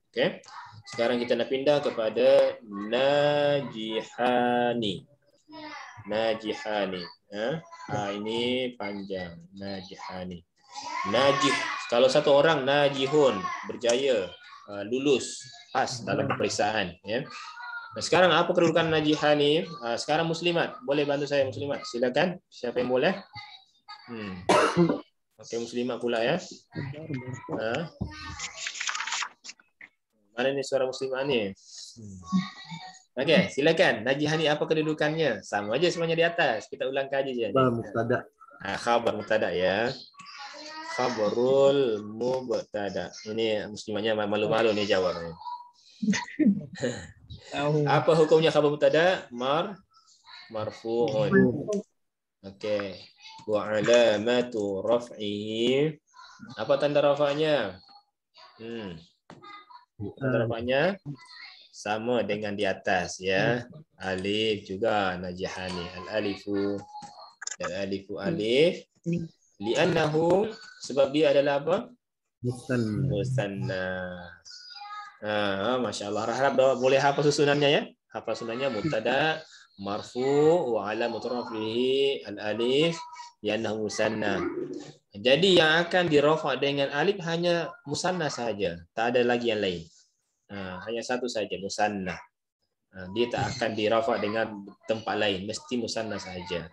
Sekarang kita nak pindah kepada najihani. Ini panjang. Najihani. Najih. Kalau satu orang najihun, berjaya, lulus, pas dalam peperiksaan. Ya. Nah, sekarang apa kedudukan najihani? Sekarang muslimat. Boleh bantu saya muslimat? Silakan. Siapa yang boleh? Oke, muslimat pula ya. Mana ni suara muslimat ni? Okey, silakan. Najihani apa kedudukannya? Sama aja semuanya di atas. Kita ulang kaji je. Khabar mubtada. Khabar mubtada ya. Khabarul mubtada. Ini muslimatnya malu-malu nih jawabnya. Apa hukumnya khabar mubtada? Marfu'un. Okey. Wa alamatu raf'ihi. Apa tanda rafa'nya? Tanda rafa'nya sama dengan di atas ya. Alif juga najihani. Al-alifu dan alifu alif. Li'annahu sebab dia adalah apa? Musanna. Masya Allah. Harap boleh hafal susunannya ya. Hafal susunannya mubtada marfu wa alamatu raf'ihi al-alif li'annahu musanna. Jadi yang akan dirafa dengan alif hanya musanna saja, tak ada lagi yang lain. Hanya satu saja, musanna. Dia tak akan dirafa dengan tempat lain, mesti musanna saja.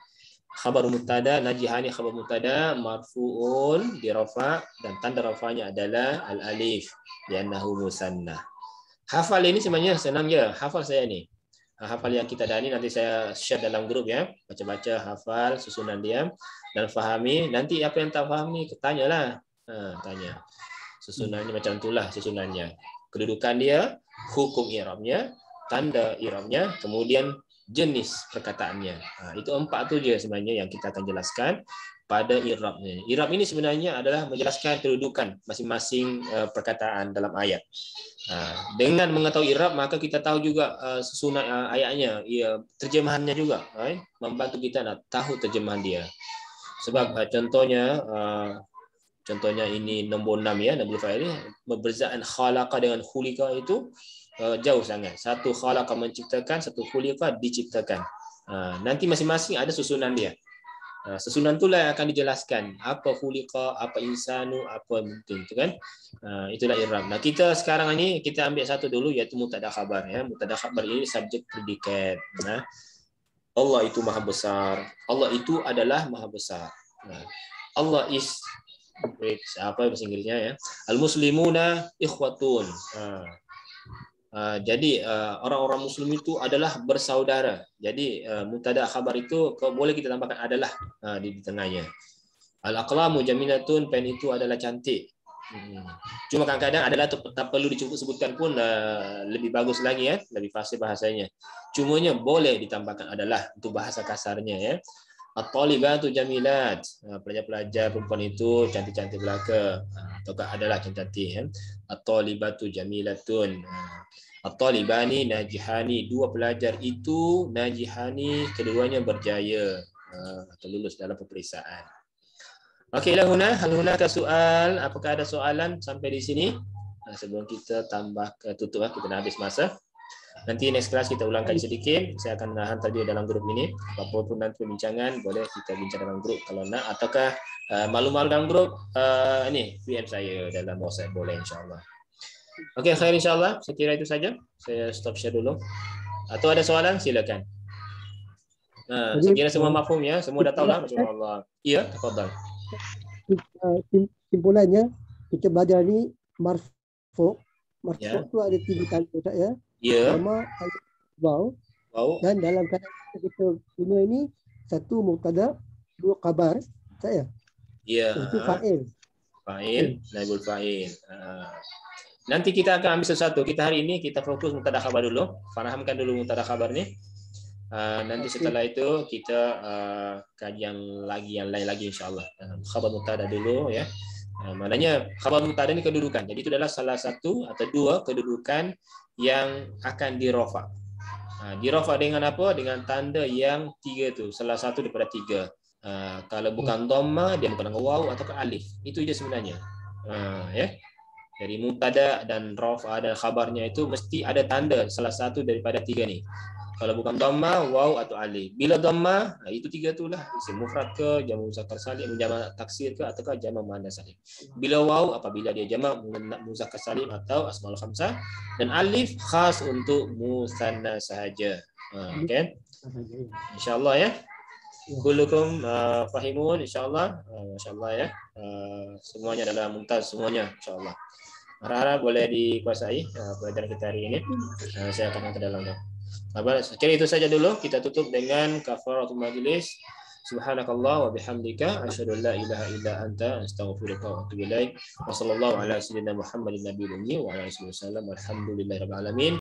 Khabar mubtada, najihani khabar mubtada marfu'un dirafa dan tanda rafanya adalah al-alif li'annahu musanna. Hafal ini sebenarnya senang je, hafal saya ni. Hafal yang kita dah ni nanti saya share dalam grup ya. Baca-baca, hafal susunan dia dan fahami. Nanti apa yang tak fahami, tanyalah. Tanya. Susunannya macam itulah susunannya. Kedudukan dia, hukum i'rabnya, tanda i'rabnya, kemudian jenis perkataannya. Itu 4 tu je sebenarnya yang kita akan jelaskan pada i'rabnya. I'rab ini sebenarnya adalah menjelaskan kedudukan masing-masing perkataan dalam ayat. Dengan mengetahui i'rab maka kita tahu juga susunan ayatnya, terjemahannya juga, membantu kita nak tahu terjemahan dia. Sebab contohnya ini nombor 6 ya, nombor fa'il ini perbezaan khalaqa dengan khuliqa itu jauh sangat. Satu khalaqa menciptakan, satu khuliqa diciptakan. Nanti masing-masing ada susunan dia. Susunan itulah yang akan dijelaskan apa khuliqa, apa insanu, apa mungkin itu kan. Itulah i'rab. Nah, kita sekarang ini kita ambil satu dulu iaitu mubtada khabar ya. Mubtada khabar ini subjek predikat. Allah itu maha besar. Allah itu adalah maha besar. Allah is apa bahasa Inggrisnya ya? Al-muslimuna ikhwatun. Jadi orang-orang muslim itu adalah bersaudara. Jadi mubtada khabar itu boleh kita tambahkan adalah di tengahnya. Al-aqlamu jamilatun, pen itu adalah cantik. Cuma kadang-kadang adalah tak perlu disebutkan pun lebih bagus lagi ya, lebih fasih bahasanya. Cumanya boleh ditambahkan adalah untuk bahasa kasarnya ya. At-talibatu jamilat, pelajar-pelajar perempuan itu cantik-cantik belaka, ataukah adalah cantik ya. At-talibatu jamilatun. At-talibani najihani, dua pelajar itu najihani, keduanya berjaya atau lulus dalam peperiksaan. Okey, hal hunaka soal. Apakah ada soalan sampai di sini? Sebelum kita tambah tutup kita dah habis masa. Nanti next class kita ulang kaji sedikit. Saya akan hantar dia dalam grup ini. Apapun nanti perbincangan boleh kita bincang dalam grup kalau nak, ataukah malu-malu dalam grup ini PM saya dalam WhatsApp boleh insya-Allah. Okey, khair insya-Allah. Saya kira itu saja. Saya stop share dulu. Atau ada soalan silakan. Saya kira semua mafhum ya. Semua dah tahu lah insya-Allah. Ya, tafadhal. Simpulannya kita belajar ni marfu tu ada 3 tanda tak ya? Ya. Pertama waw. Dan dalam keadaan kita guna ini satu mubtada, dua khabar tak ya? Ya. Itu fa'il. Fa'il, naibul fa'il. Nanti kita akan ambil sesuatu. Kita hari ini kita fokus mubtada khabar dulu. Fahamkan dulu mubtada khabar ni. Nanti setelah itu kita kajian lagi yang lain lagi insya-Allah. Khabar mubtada dulu ya. Maknanya khabar mubtada ini kedudukan. Jadi itu adalah salah satu atau dua kedudukan yang akan dirafa. Dirafa dengan apa? Dengan tanda yang 3 tu. Salah satu daripada 3. Kalau bukan dhamma dia bukan dengan waw atau alif. Itu je sebenarnya. Ya. Dari mubtada dan rafa dan khabarnya itu mesti ada tanda salah satu daripada 3 ni. Kalau bukan dhamma, waw atau alif. Bila dhamma, itu tiga itulah. Isim mufrad ke, jamak muzakkar salim, jamak taksir ke, ataukah jamak muannas salim. Bila waw, apabila dia jamak muzakkar salim atau asmaul khamsah. Dan alif khas untuk musanna sahaja. Okay. InsyaAllah ya. Kullukum fahimun insyaAllah. MasyaAllah ya. Semuanya adalah mumtaz semuanya insyaAllah. Harap-harap boleh dikuasai pelajaran kita hari ini. Saya akan hantar dalam. Kira itu saja dulu. Kita tutup dengan kafaratul majlis. Subhanakallah wa bihamdika asyhadu an la ilaha illa anta astaghfiruka wa atubu ilaik. Wassallallahu ala sayyidina Muhammadin nabiyil ummi wa ala alihi wasallam. Walhamdulillahirabbil alamin.